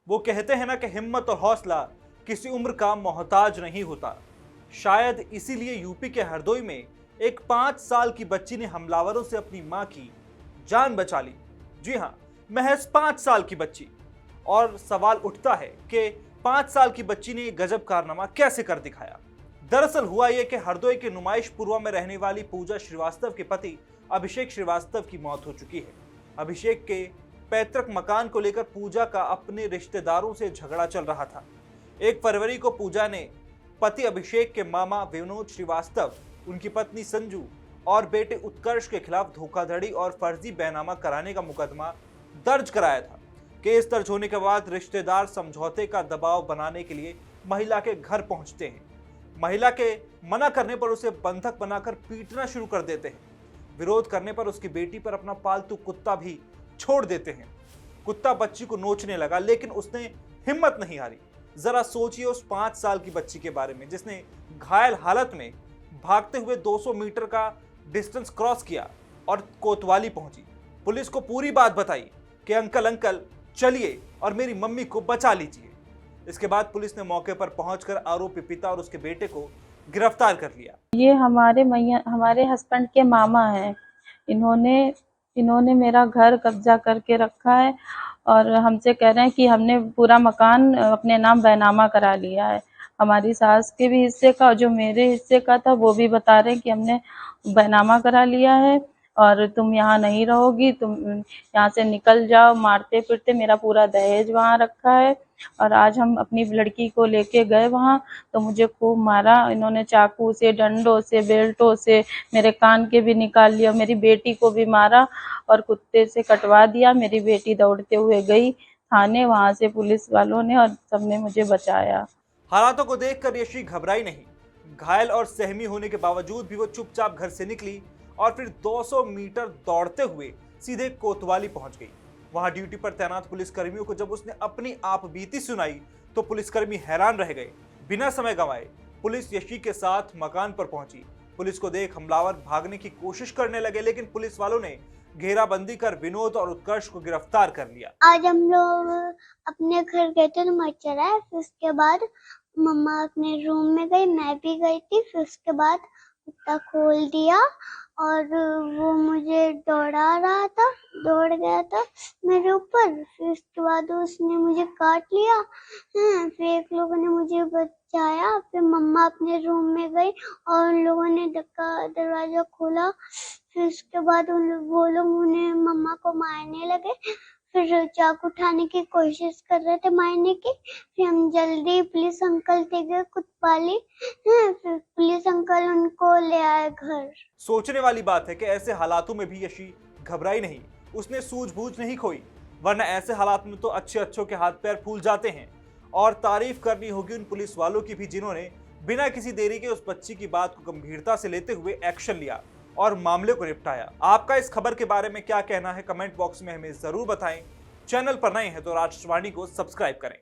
वो कहते हैं ना कि हिम्मत और हौसला किसी उम्र का मोहताज नहीं होता। शायद इसीलिए यूपी के हरदोई में एक 5 साल की बच्ची ने हमलावरों से अपनी मां की जान बचा ली। जी हां, महज 5 साल की बच्ची। और सवाल उठता है कि 5 साल की बच्ची ने गजब कारनामा कैसे कर दिखाया। दरअसल हुआ यह कि हरदोई के नुमाइशपुरवा में रहने वाली पूजा श्रीवास्तव के पति अभिषेक श्रीवास्तव की मौत हो चुकी है। अभिषेक के पैतृक मकान को लेकर पूजा का अपने रिश्तेदारों से झगड़ा चल रहा था। 1 फरवरी को पूजा ने पति अभिषेक के मामा विनोद श्रीवास्तव, उनकी पत्नी संजू और बेटे उत्कर्ष के खिलाफ धोखाधड़ी और फर्जी बैनामा कराने का मुकदमा दर्ज कराया था। केस दर्ज होने के बाद रिश्तेदार समझौते का दबाव बनाने के लिए महिला के घर पहुंचते हैं। महिला के मना करने पर उसे बंधक बनाकर पीटना शुरू कर देते हैं। विरोध करने पर उसकी बेटी पर अपना पालतू कुत्ता भी छोड़ देते हैं। कुत्ता बच्ची को नोचने लगा, लेकिन उसने हिम्मत नहीं हारी। जरा सोचिए उस 5 साल की बच्ची के बारे में जिसने घायल हालत में भागते हुए 200 मीटर का डिस्टेंस क्रॉस किया और कोतवाली पहुंची। पुलिस को पूरी बात बताई कि अंकल चलिए और मेरी मम्मी को बचा लीजिए। इसके बाद पुलिस ने मौके पर पहुंचकर आरोपी पिता और उसके बेटे को गिरफ्तार कर लिया। ये हमारे हस्बैंड के मामा हैं। इन्होंने मेरा घर कब्जा करके रखा है और हमसे कह रहे हैं कि हमने पूरा मकान अपने नाम बैनामा करा लिया है। हमारी सास के भी हिस्से का और जो मेरे हिस्से का था वो भी बता रहे हैं कि हमने बैनामा करा लिया है और तुम यहाँ नहीं रहोगी, तुम यहाँ से निकल जाओ। मारते पीटते, मेरा पूरा दहेज वहाँ रखा है। और आज हम अपनी लड़की को लेके गए वहाँ तो मुझे खूब मारा इन्होंने, चाकू से, डंडों से, बेल्टों से, मेरे कान के भी निकाल लिया। मेरी बेटी को भी मारा और कुत्ते से कटवा दिया। मेरी बेटी दौड़ते हुए गई थाने, वहां से पुलिस वालों ने और सबने मुझे बचाया। हालातों को देखकर यशी घबराई नहीं। घायल और सहमी होने के बावजूद भी वो चुपचाप घर से निकली और फिर 200 मीटर दौड़ते हुए सीधे कोतवाली पहुंच गई। वहां ड्यूटी पर तैनात पुलिसकर्मियों को जब उसने अपनी आप बीती सुनाई तो पुलिसकर्मी हैरान रह गए। बिना समय गंवाए पुलिस यशी के साथ मकान पर पहुंची। पुलिस को देख हमलावर भागने की कोशिश करने लगे, लेकिन पुलिस वालों ने घेराबंदी कर विनोद और उत्कर्ष को गिरफ्तार कर लिया। आज हम लोग अपने घर गए थे तो मच्छर आया। फिर उसके बाद मम्मा अपने रूम में गई, मैं भी गई थी। फिर उसके बाद कुत्ता खोल दिया और वो मुझे दौड़ा रहा था, दौड़ गया था मेरे ऊपर। फिर उसके बाद उसने मुझे काट लिया। फिर एक लोगों ने मुझे बचाया। फिर मम्मा अपने रूम में गई और उन लोगों ने दरवाजा खोला। फिर उसके बाद वो लोग उन्हें मम्मा को मारने लगे। फिर चाकू उठाने की कोशिश कर रहे थे मारने की। फिर हम जल्दी पुलिस अंकल थे गए कोतवाली। फिर पुलिस अंकल उनको ले आए घर। सोचने वाली बात है कि ऐसे हालातों में भी यशी घबराई नहीं, उसने सूझबूझ नहीं खोई। वरना ऐसे हालात में तो अच्छों के हाथ पैर फूल जाते हैं। और तारीफ करनी होगी उन पुलिस वालों की भी जिन्होंने बिना किसी देरी के उस बच्ची की बात को गंभीरता से लेते हुए एक्शन लिया और मामले को निपटाया। आपका इस खबर के बारे में क्या कहना है, कमेंट बॉक्स में हमें जरूर बताएं। चैनल पर नए हैं तो राष्ट्रवाणी को सब्सक्राइब करें।